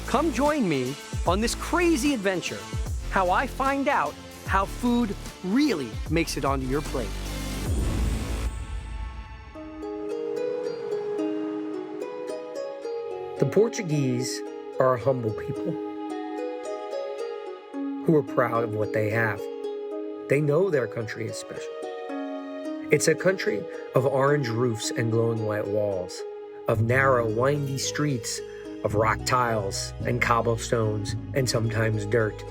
Come join me on this crazy adventure, how I find out how food really makes it onto your plate. The Portuguese are a humble people who are proud of what they have. They know their country is special. It's a country of orange roofs and glowing white walls, of narrow, windy streets, of rock tiles and cobblestones and sometimes dirt,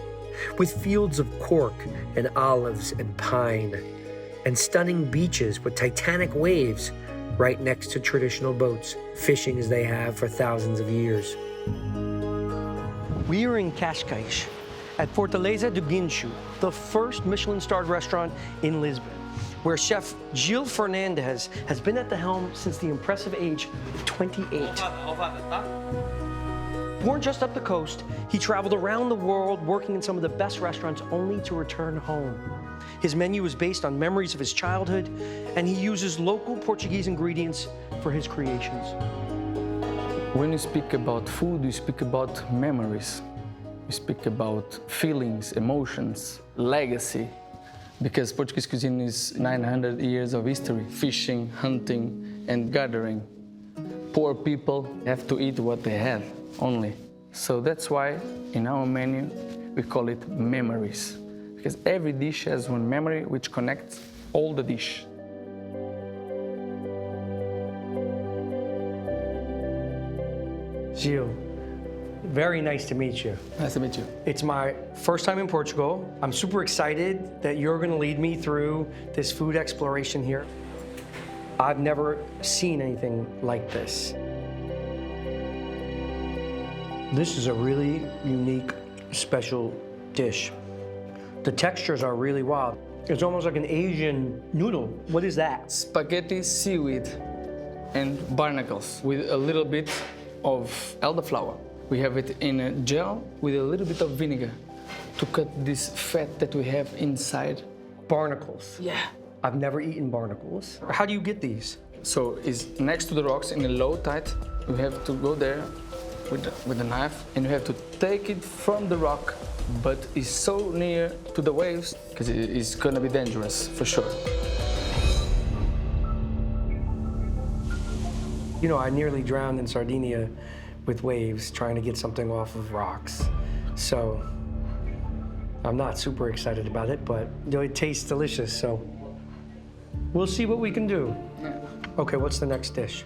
with fields of cork and olives and pine, and stunning beaches with titanic waves right next to traditional boats, fishing as they have for thousands of years. We are in Cascais at Fortaleza do Guincho, the first Michelin-starred restaurant in Lisbon, where chef Gil Fernandez has been at the helm since the impressive age of 28. Born just up the coast, he traveled around the world working in some of the best restaurants only to return home. His menu is based on memories of his childhood, and he uses local Portuguese ingredients for his creations. When you speak about food, you speak about memories. You speak about feelings, emotions, legacy. Because Portuguese cuisine is 900 years of history, fishing, hunting, and gathering. Poor people have to eat what they have only. So that's why in our menu we call it memories. Because every dish has one memory which connects all the dish. Gil, very nice to meet you. Nice to meet you. It's my first time in Portugal. I'm super excited that you're going to lead me through this food exploration here. I've never seen anything like this. This is a really unique, special dish. The textures are really wild. It's almost like an Asian noodle. What is that? Spaghetti, seaweed, and barnacles with a little bit of elderflower. We have it in a gel with a little bit of vinegar to cut this fat that we have inside. Barnacles. Yeah. I've never eaten barnacles. How do you get these? So it's next to the rocks in a low tide. You have to go there with a knife, and you have to take it from the rock, but it's so near to the waves because it's gonna be dangerous for sure. You know, I nearly drowned in Sardinia with waves trying to get something off of rocks. So I'm not super excited about it, but it tastes delicious, so we'll see what we can do. Okay, what's the next dish?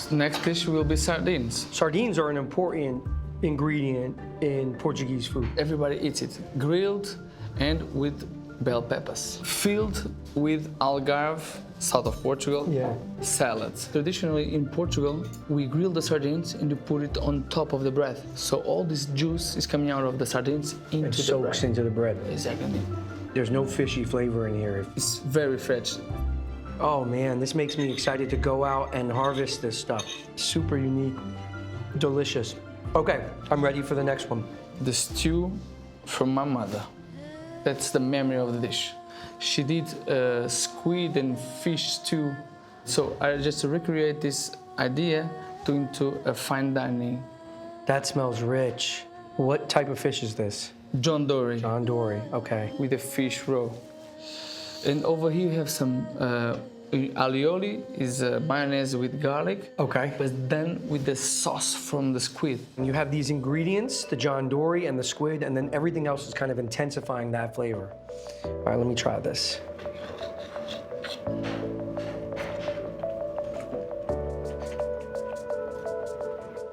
The next dish will be sardines. Sardines are an important ingredient in Portuguese food. Everybody eats it, grilled and with bell peppers. Filled with Algarve, south of Portugal, salads. Traditionally in Portugal, we grill the sardines and you put it on top of the bread. So all this juice is coming out of the sardines into the bread. Soaks into the bread. Exactly. There's no fishy flavor in here. It's very fresh. Oh man, this makes me excited to go out and harvest this stuff. Super unique, delicious. Okay, I'm ready for the next one. The stew from my mother. That's the memory of the dish. She did squid and fish stew. So I just recreate this idea into a fine dining. That smells rich. What type of fish is this? John Dory. John Dory, okay. With a fish roe. And over here you have some alioli, is mayonnaise with garlic. Okay. But then with the sauce from the squid. And you have these ingredients, the John Dory and the squid, and then everything else is kind of intensifying that flavor. All right, let me try this.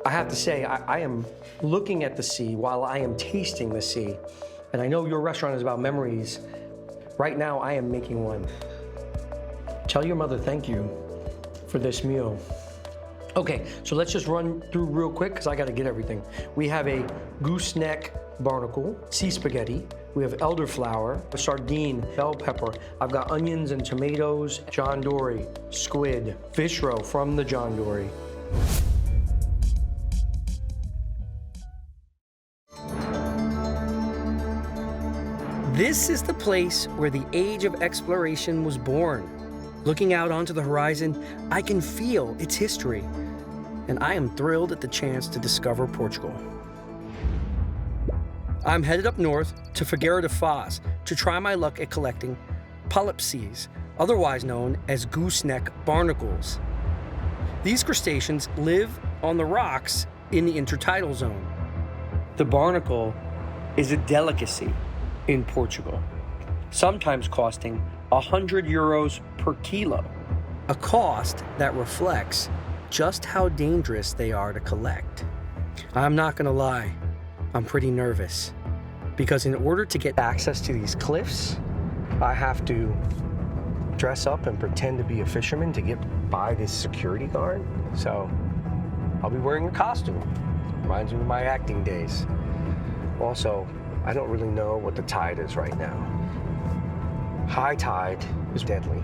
I have to say, I am looking at the sea while I am tasting the sea. And I know your restaurant is about memories. Right now, I am making one. Tell your mother thank you for this meal. Okay, so let's just run through real quick because I got to get everything. We have a goose-neck barnacle, sea spaghetti. We have elderflower, a sardine, bell pepper. I've got onions and tomatoes, John Dory, squid, fish roe from the John Dory. This is the place where the age of exploration was born. Looking out onto the horizon, I can feel its history, and I am thrilled at the chance to discover Portugal. I'm headed up north to Figueira de Foz to try my luck at collecting polypses, otherwise known as goose-neck barnacles. These crustaceans live on the rocks in the intertidal zone. The barnacle is a delicacy in Portugal, sometimes costing 100 euros per kilo, a cost that reflects just how dangerous they are to collect. I'm not gonna lie, I'm pretty nervous, because in order to get access to these cliffs, I have to dress up and pretend to be a fisherman to get by this security guard. So I'll be wearing a costume. Reminds me of my acting days. Also, I don't really know what the tide is right now. High tide is deadly.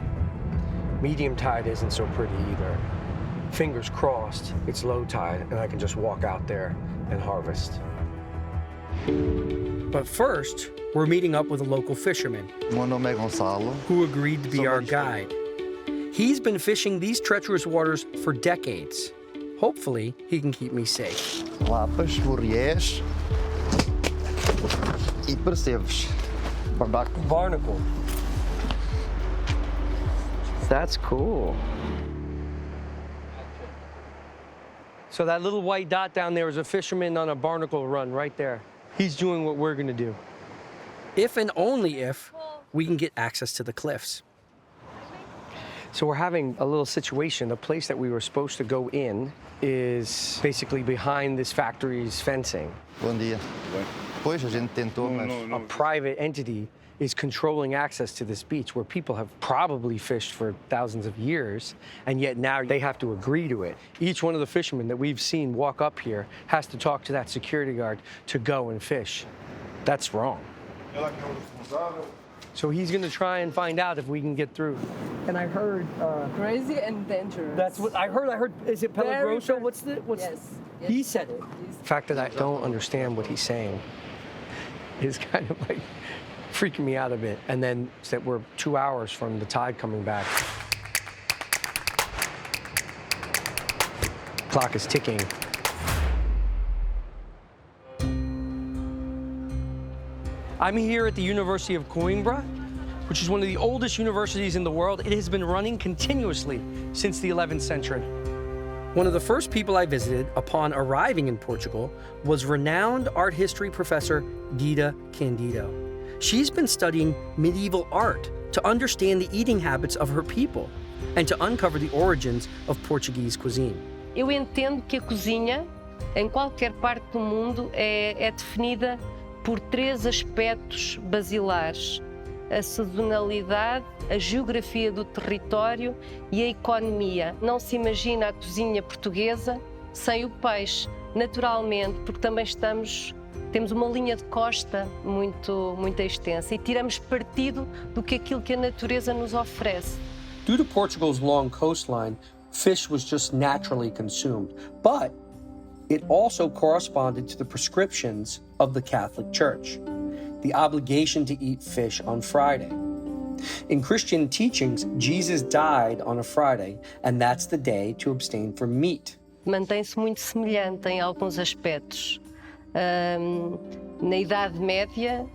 Medium tide isn't so pretty either. Fingers crossed, it's low tide and I can just walk out there and harvest. But first, we're meeting up with a local fisherman who agreed to be our guide. He's been fishing these treacherous waters for decades. Hopefully, he can keep me safe. Lapas, moriés e percebes. Barnacle. That's cool. So that little white dot down there is a fisherman on a barnacle run right there. He's doing what we're gonna do. If and only if we can get access to the cliffs. So we're having a little situation. The place that we were supposed to go in is basically behind this factory's fencing. Bom dia. Pois a gente tentou, mas A private entity is controlling access to this beach where people have probably fished for thousands of years, and yet now they have to agree to it. Each one of the fishermen that we've seen walk up here has to talk to that security guard to go and fish. That's wrong. So he's gonna try and find out if we can get through. And I heard Crazy and dangerous. that's what I heard. Is it Pelagroso? What's Yes. he said it. The fact that I don't understand what he's saying is kind of like freaking me out a bit. And then that we're 2 hours from the tide coming back. Clock is ticking. I'm here at the University of Coimbra, which is one of the oldest universities in the world. It has been running continuously since the 11th century. One of the first people I visited upon arriving in Portugal was renowned art history professor Guida Candido. She's been studying medieval art to understand the eating habits of her people and to uncover the origins of Portuguese cuisine. Eu entendo que a cozinha, em qualquer parte do mundo, é definida por 3 aspectos basilares: a sazonalidade, a geografia do território e a economia. Não se imagina a cozinha portuguesa sem o peixe, naturalmente, porque também temos uma linha de costa muito extensa e tiramos partido do que aquilo que a natureza nos oferece. Due to Portugal's long coastline, fish was just naturally consumed, but it also corresponded to the prescriptions of the Catholic Church, the obligation to eat fish on Friday. In Christian teachings, Jesus died on a Friday, and that's the day to abstain from meat. Mantém-se muito semelhante em alguns aspectos. Na Idade Média,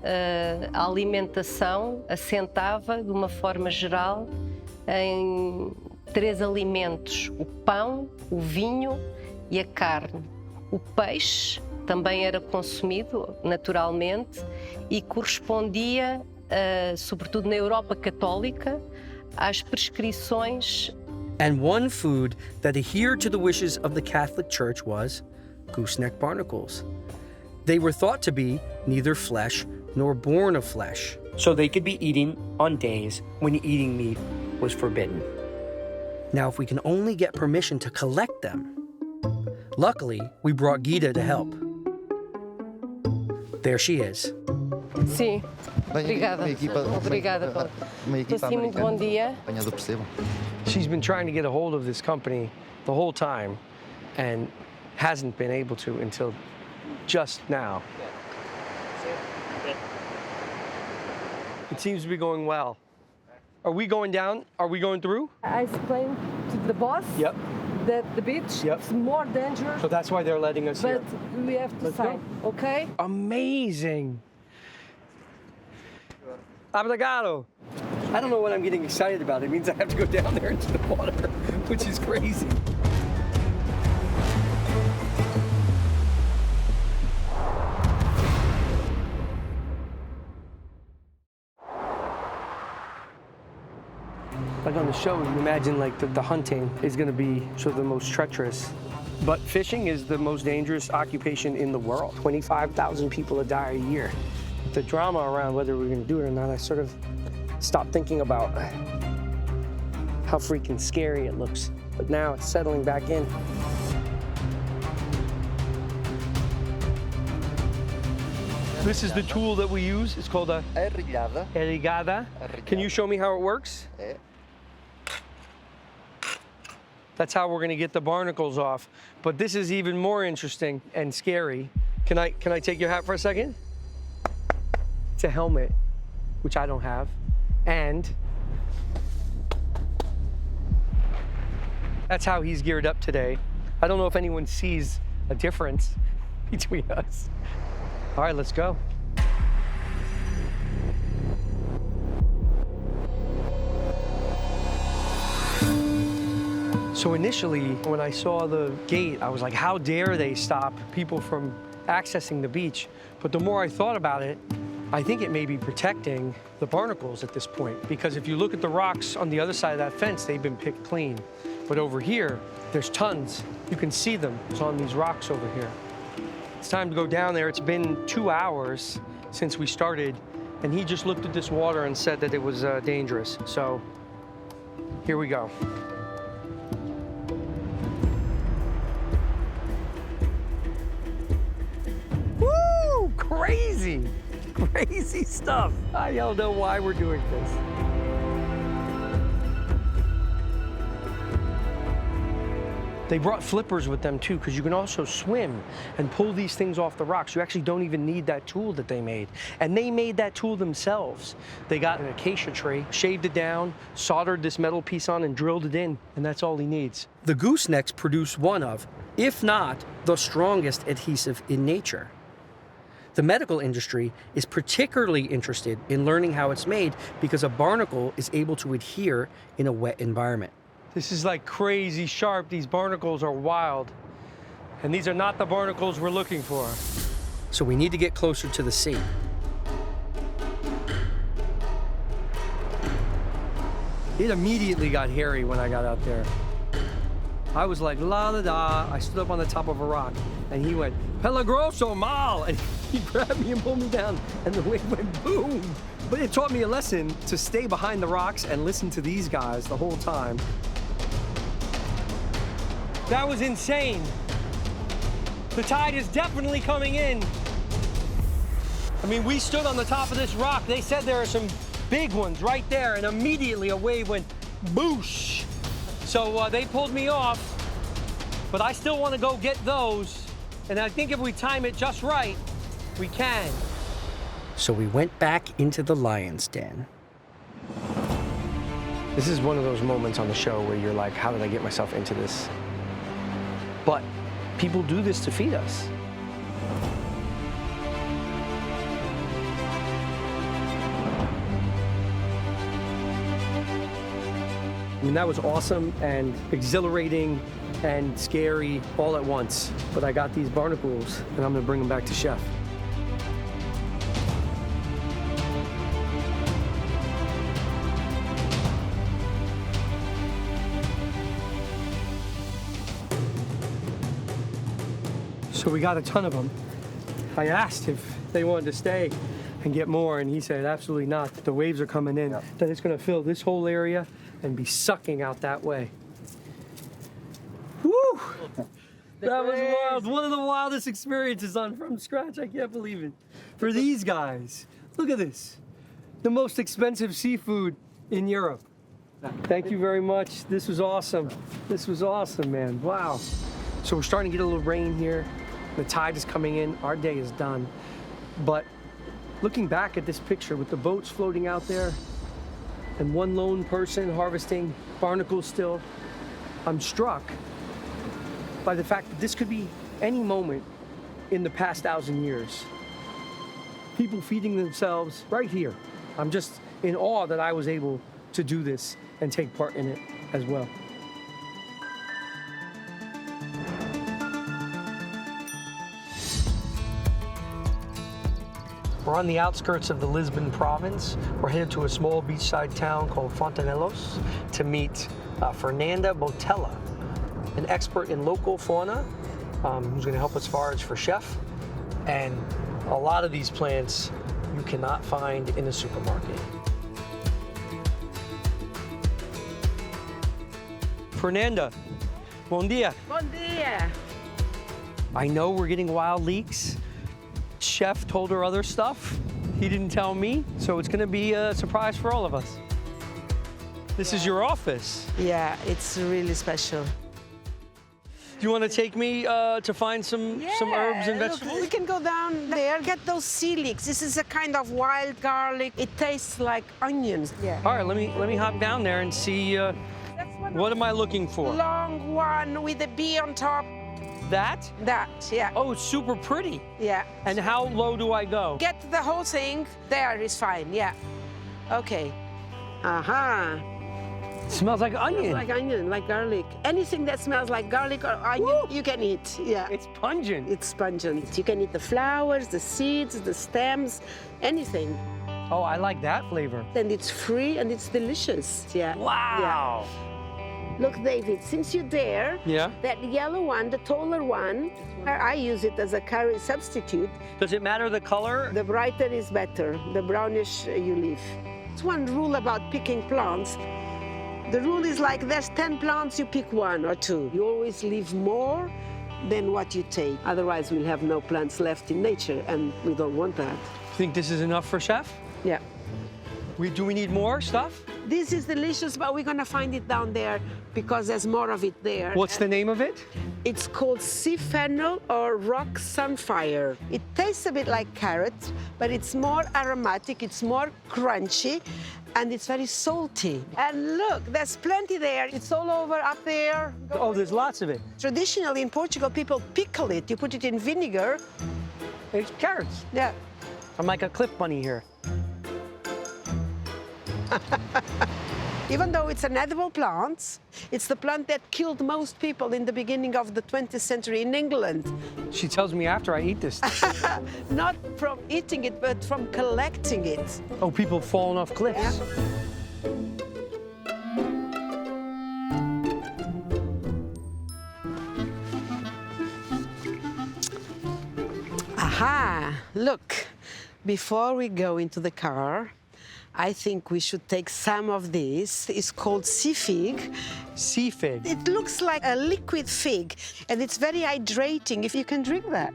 a alimentação assentava, de uma forma geral, em 3 alimentos: o pão, o vinho e a carne. O peixe também era consumido naturalmente e correspondia, sobretudo na Europa Católica, às prescrições. And one food that adhered to the wishes of the Catholic Church was goose-neck barnacles. They were thought to be neither flesh nor born of flesh, so they could be eaten on days when eating meat was forbidden. Now, if we can only get permission to collect them. Luckily, we brought Guida to help. There she is. Sim, obrigada. Obrigada, Paulo. Sim, muito bom dia. apanhador percebam. She's been trying to get a hold of this company the whole time and hasn't been able to until just now. It seems to be going well. Are we going down? Are we going through? I explained to the boss. Yep. that the beach Yep. is more dangerous, So that's why they're letting us but here. we have to Let's go. sign, okay? Amazing. Obrigado. I don't know what I'm getting excited about. It means I have to go down there into the water, which is crazy. Like on the show, you imagine like the hunting is going to be sort of the most treacherous. But fishing is the most dangerous occupation in the world. 25,000 people die a year. The drama around whether we're going to do it or not, I sort of stopped thinking about how freaking scary it looks. But now it's settling back in. This is the tool that we use. It's called a Irrigada. irrigada. Can you show me how it works? É. That's how we're going to get the barnacles off. But this is even more interesting and scary. Can I take your hat for a second? It's a helmet, which I don't have. And that's how he's geared up today. I don't know if anyone sees a difference between us. All right, let's go. So initially, when I saw the gate, I was like, how dare they stop people from accessing the beach? But the more I thought about it, I think it may be protecting the barnacles at this point, because if you look at the rocks on the other side of that fence, they've been picked clean. But over here, there's tons. You can see them. It's on these rocks over here. It's time to go down there. It's been 2 hours since we started, and he just looked at this water and said that it was dangerous. So here we go. Woo! Crazy! Crazy stuff. I don't know why we're doing this. They brought flippers with them too, because you can also swim and pull these things off the rocks. You actually don't even need that tool that they made. And they made that tool themselves. They got an acacia tree, shaved it down, soldered this metal piece on and drilled it in, and that's all he needs. The goosenecks produce one of, if not the strongest adhesive in nature. The medical industry is particularly interested in learning how it's made because a barnacle is able to adhere in a wet environment. This is like crazy sharp. These barnacles are wild. And these are not the barnacles we're looking for. So we need to get closer to the sea. It immediately got hairy when I got out there. I was like, la da da. I stood up on the top of a rock and he went, pelagroso mal. And he grabbed me and pulled me down and the wave went boom. But it taught me a lesson to stay behind the rocks and listen to these guys the whole time. That was insane. The tide is definitely coming in. I mean, we stood on the top of this rock. They said there are some big ones right there, and immediately a wave went boosh. So they pulled me off, but I still want to go get those. And I think if we time it just right, we can. So we went back into the lion's den. This is one of those moments on the show where you're like, how did I get myself into this? But people do this to feed us. I mean, that was awesome and exhilarating and scary all at once. But I got these barnacles and I'm gonna bring them back to Chef. So we got a ton of them. I asked if they wanted to stay and get more, and he said absolutely not. The waves are coming in, that it's gonna fill this whole area and be sucking out that way. Woo! That was wild. One of the wildest experiences on From Scratch. I can't believe it. For these guys, look at this. The most expensive seafood in Europe. Thank you very much. This was awesome. This was awesome, man. Wow. So we're starting to get a little rain here. The tide is coming in. Our day is done. But looking back at this picture with the boats floating out there and one lone person harvesting barnacles still, I'm struck by the fact that this could be any moment in the past 1,000 years. People feeding themselves right here. I'm just in awe that I was able to do this and take part in it as well. We're on the outskirts of the Lisbon province. We're headed to a small beachside town called Fontanelos to meet Fernanda Botella, an expert in local fauna who's going to help us forage for chef. And a lot of these plants you cannot find in a supermarket. Fernanda, bom dia. Bom dia. I know we're getting wild leeks. Chef told her other stuff. He didn't tell me, so it's gonna be a surprise for all of us. This is your office. Yeah, it's really special. Do you want to take me to find some herbs and vegetables? Look, we can go down there, get those sea leeks. This is a kind of wild garlic. It tastes like onions. Yeah. All right, let me hop down there and see what am I looking for? Long one with a bee on top. That? That, yeah. Oh, it's super pretty. Yeah. And how low do I go? Get the whole thing. There is fine, yeah. Okay. Aha. Smells like onion. Like onion, like garlic. Anything that smells like garlic or onion, you can eat. Yeah. It's pungent. It's pungent. You can eat the flowers, the seeds, the stems, anything. Oh, I like that flavor. And it's free and it's delicious. Yeah. Wow. Yeah. Look, David, since you're there, that yellow one, the taller one, I use it as a curry substitute. Does it matter the color? The brighter is better. The brownish you leave. It's one rule about picking plants. The rule is like there's 10 plants, you pick 1 or 2. You always leave more than what you take. Otherwise, we'll have no plants left in nature, and we don't want that. You think this is enough for chef? Yeah. Do we need more stuff? This is delicious, but we're gonna find it down there because there's more of it there. What's the name of it? It's called sea fennel or rock sunfire. It tastes a bit like carrot, but it's more aromatic, it's more crunchy, and it's very salty. And look, there's plenty there. It's all over up there. Oh, there's lots of it. Traditionally in Portugal, people pickle it. You put it in vinegar. It's carrots. Yeah. I'm like a cliff bunny here. Even though it's an edible plant, it's the plant that killed most people in the beginning of the 20th century in England. She tells me after I eat this. Not from eating it, but from collecting it. Oh, people falling off cliffs. Yeah. Aha! Look, before we go into the car, I think we should take some of this. It's called sea fig. Sea fig. It looks like a liquid fig, and it's very hydrating if you can drink that.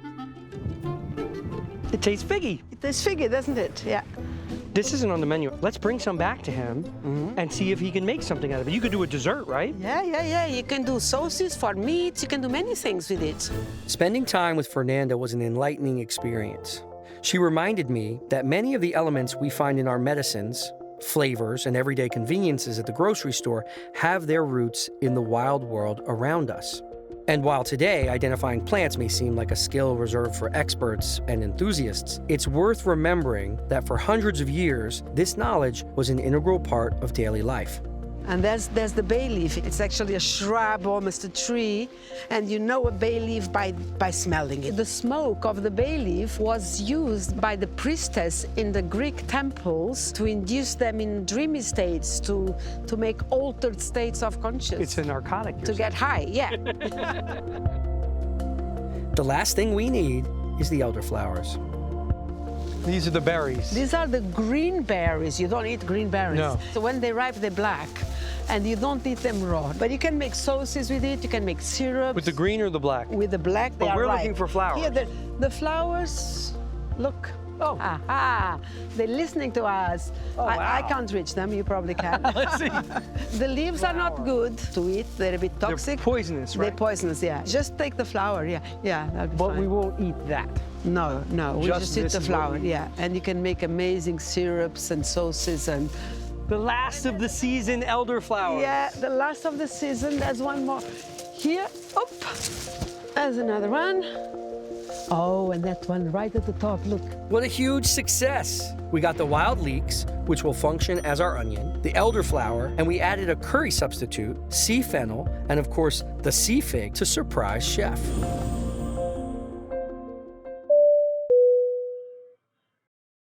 It tastes figgy. It tastes figgy, doesn't it? Yeah. This isn't on the menu. Let's bring some back to him and see if he can make something out of it. You could do a dessert, right? Yeah. You can do sauces for meats. You can do many things with it. Spending time with Fernanda was an enlightening experience. She reminded me that many of the elements we find in our medicines, flavors, and everyday conveniences at the grocery store have their roots in the wild world around us. And while today identifying plants may seem like a skill reserved for experts and enthusiasts, it's worth remembering that for hundreds of years, this knowledge was an integral part of daily life. And there's the bay leaf. It's actually a shrub, almost a tree, and you know a bay leaf by smelling it. The smoke of the bay leaf was used by the priestess in the Greek temples to induce them in dreamy states, to make altered states of consciousness. It's a narcotic. To get high, yeah. The last thing we need is the elderflowers. These are the berries. These are the green berries. You don't eat green berries. No. So when they ripe, they're black, and you don't eat them raw. But you can make sauces with it. You can make syrups. With the green or the black? With the black, they But are we're ripe. looking for flowers. Here, the flowers, look. Oh. Aha, they're listening to us. Oh, wow. I can't reach them, you probably can. Let's see. The leaves are not good to eat. They're a bit toxic. They're poisonous, right? They're poisonous, yeah. Just take the flower, yeah, that'll be But fine. we won't eat that. No, we just eat this the is what flower, we- yeah. And you can make amazing syrups and sauces and... The last of the season elderflower. Yeah, the last of the season, there's one more. Here, Oop. There's another one. Oh, and that one right at the top, look. What a huge success! We got the wild leeks, which will function as our onion, the elderflower, and we added a curry substitute, sea fennel, and of course, the sea fig to surprise chef.